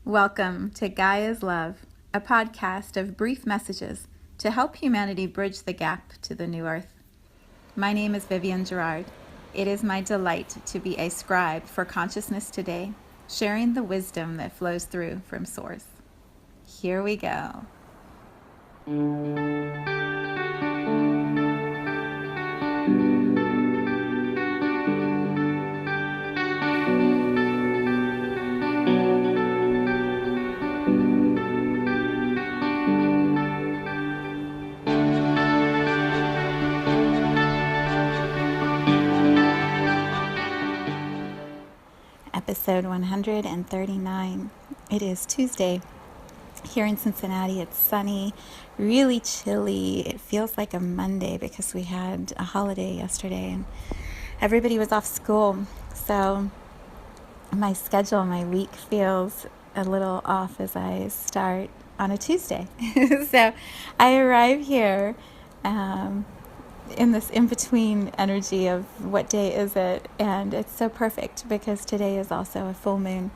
Welcome to Gaia's Love, a podcast of brief messages to help humanity bridge the gap to the new earth. My name is Vivienne Gerard. It is my delight to be a scribe for consciousness today, sharing the wisdom that flows through from Source. Here we go. Episode 139. It is Tuesday. Here in Cincinnati, it's sunny, really chilly. It feels like a Monday because we had a holiday yesterday and everybody was off school. So my schedule, my week feels a little off as I start on a Tuesday. So I arrive here in this in-between energy of what day is it, and it's so perfect because today is also a full moon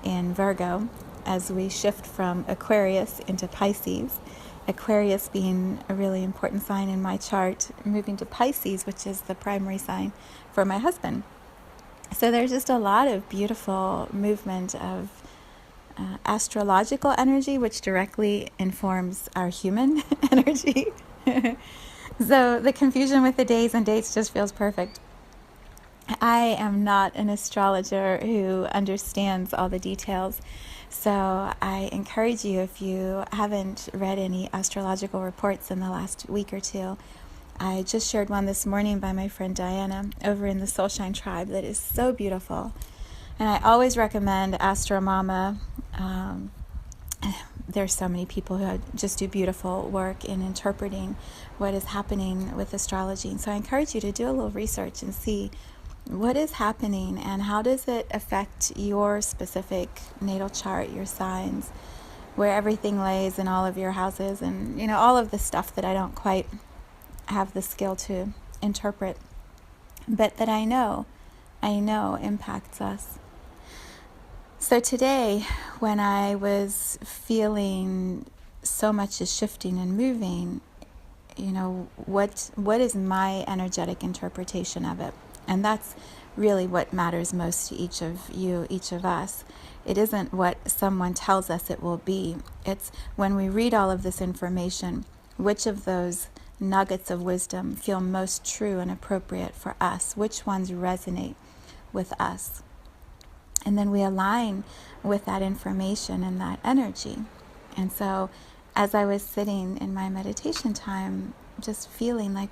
in Virgo as we shift from Aquarius into Pisces. Aquarius being a really important sign in my chart, moving to Pisces, which is the primary sign for my husband. So there's just a lot of beautiful movement of astrological energy, which directly informs our human energy. So the confusion with the days and dates just feels perfect. I am not an astrologer who understands all the details, so I encourage you, if you haven't read any astrological reports in the last week or two, I just shared one this morning by my friend Diana over in the Soulshine Tribe that is so beautiful. And I always recommend Astro Mama. There's so many people who just do beautiful work in interpreting what is happening with astrology. And so I encourage you to do a little research and see what is happening and how does it affect your specific natal chart, your signs, where everything lays in all of your houses, and all of the stuff that I don't quite have the skill to interpret, but that I know impacts us. So today, when I was feeling so much is shifting and moving, what is my energetic interpretation of it? And that's really what matters most to each of you, each of us. It isn't what someone tells us it will be. It's when we read all of this information, which of those nuggets of wisdom feel most true and appropriate for us? Which ones resonate with us? And then we align with that information and that energy. And so as I was sitting in my meditation time, just feeling like,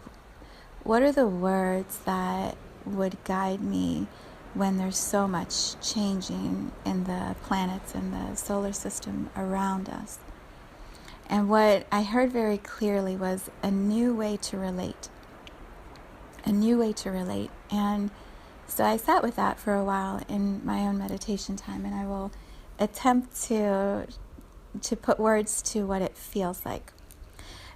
what are the words that would guide me when there's so much changing in the planets and the solar system around us? And what I heard very clearly was a new way to relate. A new way to relate. And so I sat with that for a while in my own meditation time, and I will attempt to put words to what it feels like.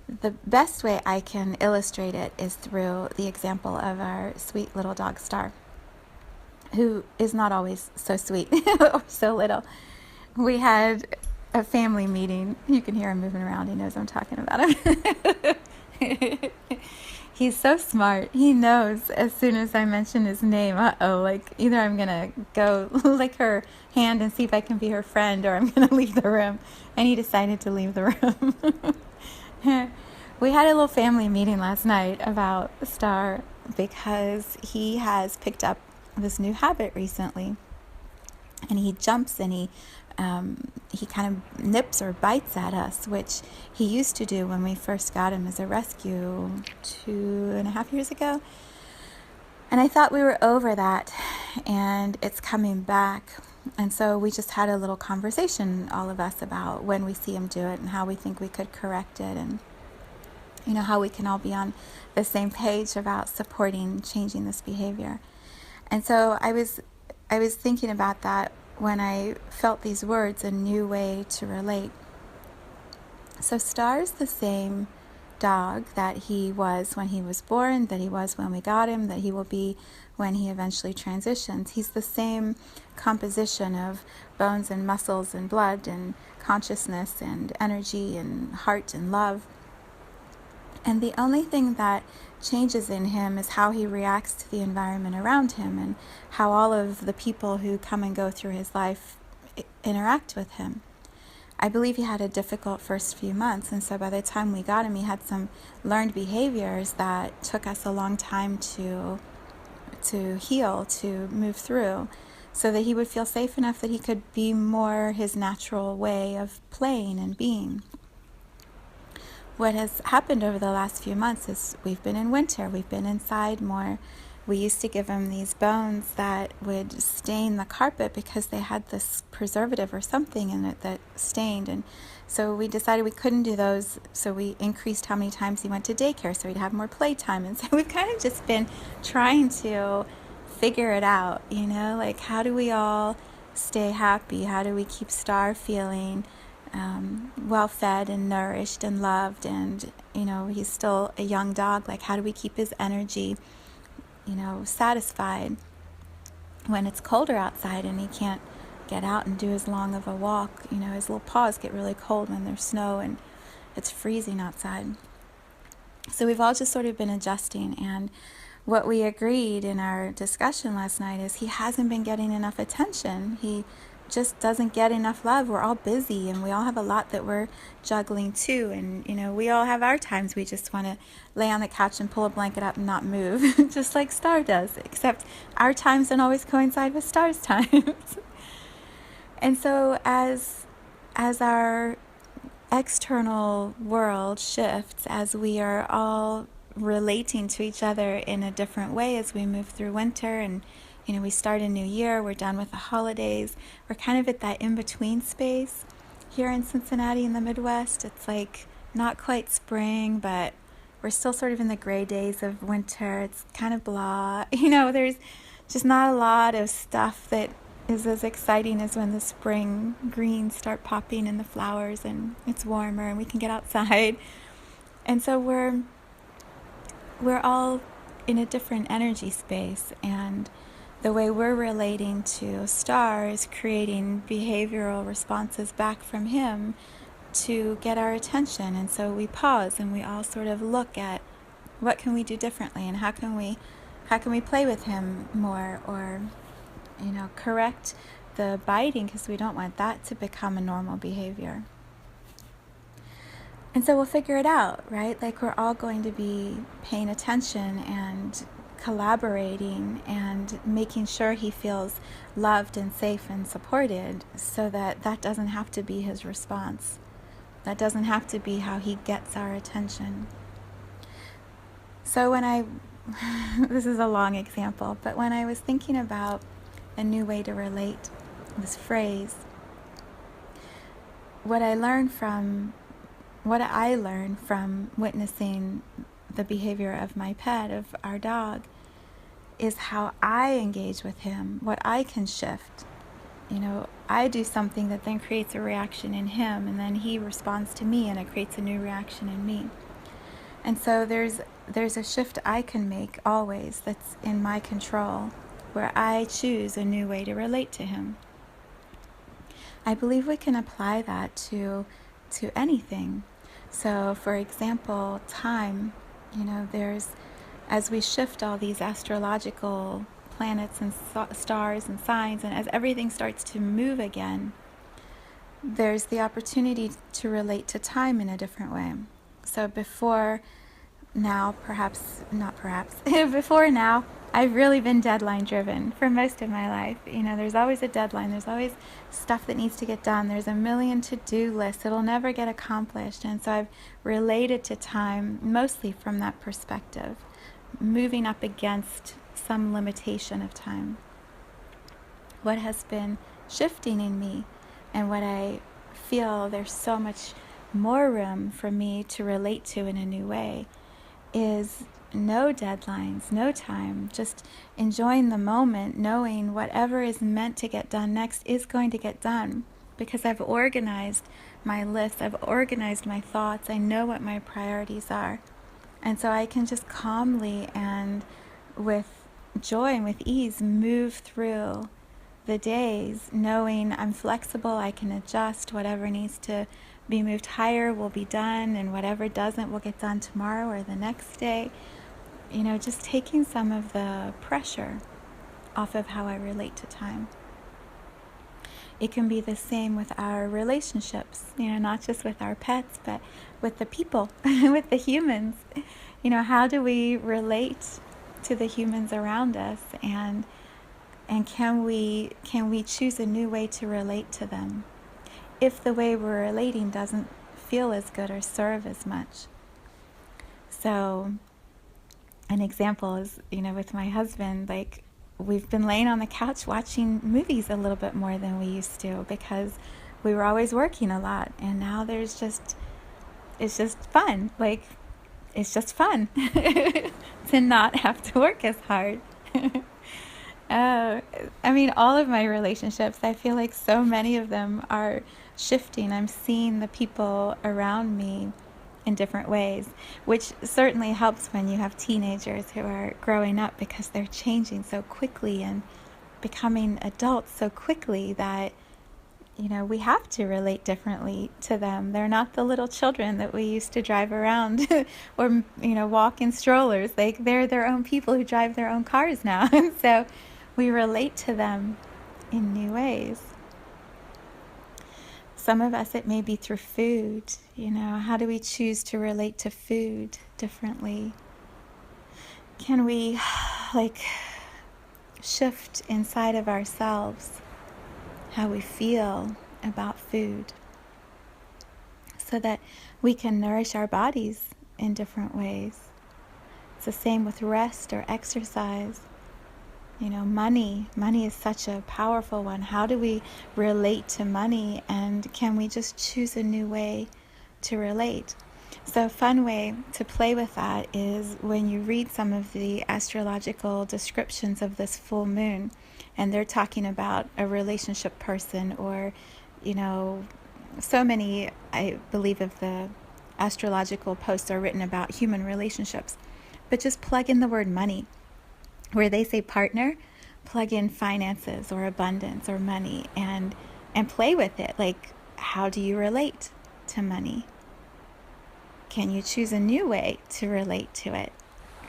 The best way I can illustrate it is through the example of our sweet little dog Star, who is not always so sweet or so little. We had a family meeting. You can hear him moving around. He knows I'm talking about him. He's so smart. He knows as soon as I mention his name, either I'm going to go lick her hand and see if I can be her friend, or I'm going to leave the room. And he decided to leave the room. We had a little family meeting last night about Star because he has picked up this new habit recently. And he jumps and he kind of nips or bites at us, which he used to do when we first got him as a rescue 2.5 years ago. And I thought we were over that, and it's coming back. And so we just had a little conversation, all of us, about when we see him do it and how we think we could correct it, and how we can all be on the same page about supporting changing this behavior. And so I was thinking about that when I felt these words, a new way to relate. So Star's the same dog that he was when he was born, that he was when we got him, that he will be when he eventually transitions. He's the same composition of bones and muscles and blood and consciousness and energy and heart and love. And the only thing that changes in him is how he reacts to the environment around him and how all of the people who come and go through his life interact with him. I believe he had a difficult first few months, and so by the time we got him, he had some learned behaviors that took us a long time to heal, to move through, so that he would feel safe enough that he could be more his natural way of playing and being. What has happened over the last few months is we've been in winter, we've been inside more. We used to give him these bones that would stain the carpet because they had this preservative or something in it that stained. And so we decided we couldn't do those, so we increased how many times he went to daycare so he'd have more playtime. And so we've kind of just been trying to figure it out, like how do we all stay happy? How do we keep Star feeling well fed and nourished and loved? And, he's still a young dog. Like, how do we keep his energy satisfied when it's colder outside and he can't get out and do as long of a walk? His little paws get really cold when there's snow and it's freezing outside. So we've all just sort of been adjusting, and what we agreed in our discussion last night is he hasn't been getting enough attention. He just doesn't get enough love. We're all busy and we all have a lot that we're juggling too, and we all have our times we just want to lay on the couch and pull a blanket up and not move just like Star does, except our times don't always coincide with Star's times. And so as our external world shifts, as we are all relating to each other in a different way as we move through winter, and we start a new year, we're done with the holidays, we're kind of at that in-between space. Here in Cincinnati in the Midwest, it's like not quite spring, but we're still sort of in the gray days of winter. It's kind of blah. There's just not a lot of stuff that is as exciting as when the spring greens start popping in the flowers and it's warmer and we can get outside. And so we're all in a different energy space, and the way we're relating to Star is creating behavioral responses back from him to get our attention. And so we pause and we all sort of look at what can we do differently, and how can we play with him more, or correct the biting, because we don't want that to become a normal behavior. And so we'll figure it out, right? Like, we're all going to be paying attention and collaborating and making sure he feels loved and safe and supported, so that doesn't have to be his response. That doesn't have to be how he gets our attention. So this is a long example, but when I was thinking about a new way to relate, this phrase, what I learned from witnessing the behavior of my pet, of our dog, is how I engage with him, what I can shift. I do something that then creates a reaction in him, and then he responds to me and it creates a new reaction in me. And so there's a shift I can make always that's in my control, where I choose a new way to relate to him. I believe we can apply that to anything. So, for example, time, as we shift all these astrological planets and stars and signs, and as everything starts to move again, there's the opportunity to relate to time in a different way. So before now, before now, I've really been deadline driven for most of my life. There's always a deadline. There's always stuff that needs to get done. There's a million to-do lists. It'll never get accomplished. And so I've related to time mostly from that perspective, moving up against some limitation of time. What has been shifting in me, and what I feel there's so much more room for me to relate to in a new way, is no deadlines, no time, just enjoying the moment, knowing whatever is meant to get done next is going to get done. because I've organized my list, I've organized my thoughts, I know what my priorities are. And so I can just calmly and with joy and with ease move through the days, knowing I'm flexible, I can adjust. Whatever needs to be moved higher will be done, and whatever doesn't will get done tomorrow or the next day. Just taking some of the pressure off of how I relate to time. It can be the same with our relationships, not just with our pets, but with the people, with the humans. How do we relate to the humans around us, and can we choose a new way to relate to them if the way we're relating doesn't feel as good or serve as much? So an example is, with my husband, like, we've been laying on the couch watching movies a little bit more than we used to because we were always working a lot, and now it's just fun. Like, it's just fun to not have to work as hard. All of my relationships, I feel like so many of them are shifting. I'm seeing the people around me in different ways, which certainly helps when you have teenagers who are growing up, because they're changing so quickly and becoming adults so quickly that we have to relate differently to them. They're not the little children that we used to drive around or walk in strollers. They're their own people who drive their own cars now. And so we relate to them in new ways. Some of us, it may be through food. How do we choose to relate to food differently? Can we shift inside of ourselves how we feel about food so that we can nourish our bodies in different ways? It's the same with rest or exercise. Money is such a powerful one. How do we relate to money, and can we just choose a new way to relate? So a fun way to play with that is when you read some of the astrological descriptions of this full moon, and they're talking about a relationship person, or so many, I believe, of the astrological posts are written about human relationships. But just plug in the word money. Where they say partner, plug in finances or abundance or money, and play with it. Like, how do you relate to money? Can you choose a new way to relate to it?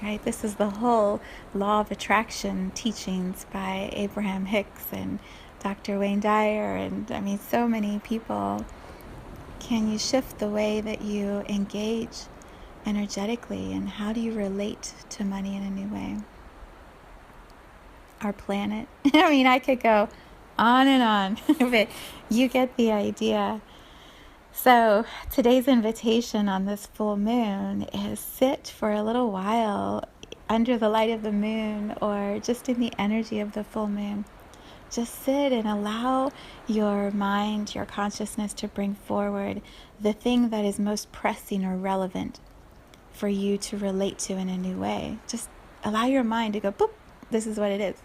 Right? This is the whole law of attraction teachings by Abraham Hicks and Dr. Wayne Dyer, and so many people. Can you shift the way that you engage energetically, and how do you relate to money in a new way? Our planet. I could go on and on, but you get the idea. So today's invitation on this full moon is sit for a little while under the light of the moon, or just in the energy of the full moon. Just sit and allow your mind, your consciousness to bring forward the thing that is most pressing or relevant for you to relate to in a new way. Just allow your mind to go, boop, this is what it is.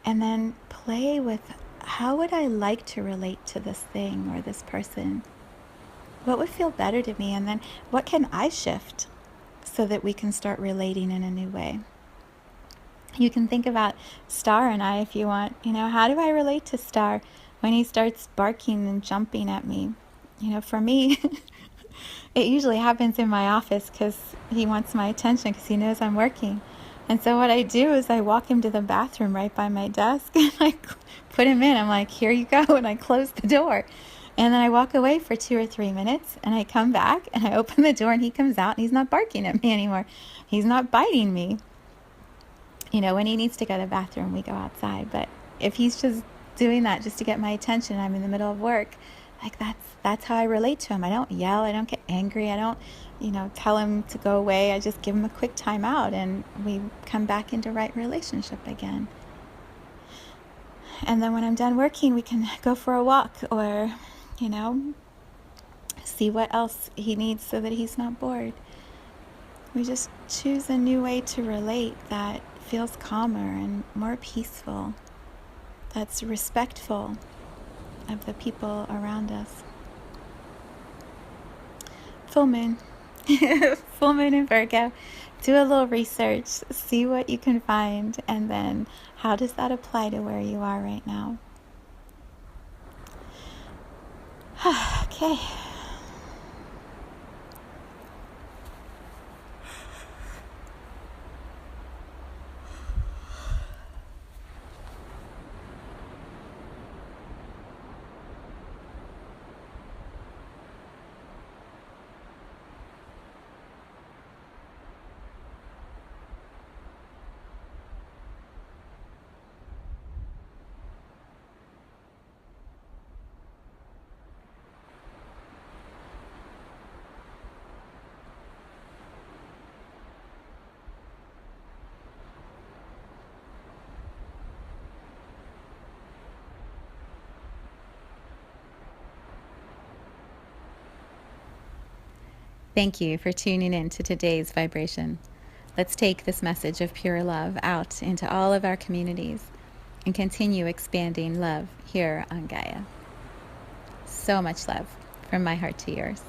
And then play with, how would I like to relate to this thing or this person? What would feel better to me? And then what can I shift so that we can start relating in a new way? You can think about Star and I if you want. How do I relate to Star when he starts barking and jumping at me? For me, it usually happens in my office because he wants my attention because he knows I'm working. And so what I do is I walk him to the bathroom right by my desk, and I put him in. I'm like, here you go, and I close the door. And then I walk away for 2 or 3 minutes, and I come back, and I open the door, and he comes out, and he's not barking at me anymore. He's not biting me. When he needs to go to the bathroom, we go outside. But if he's just doing that just to get my attention, I'm in the middle of work, that's how I relate to him. I don't yell. I don't get angry. I don't tell him to go away. I just give him a quick time out, and we come back into right relationship again. And then when I'm done working, we can go for a walk, or see what else he needs so that he's not bored. We just choose a new way to relate that feels calmer and more peaceful, that's respectful of the people around us. Full moon. Full moon in Virgo. Do a little research, see what you can find, and then how does that apply to where you are right now? Okay. Thank you for tuning in to today's vibration. Let's take this message of pure love out into all of our communities and continue expanding love here on Gaia. So much love from my heart to yours.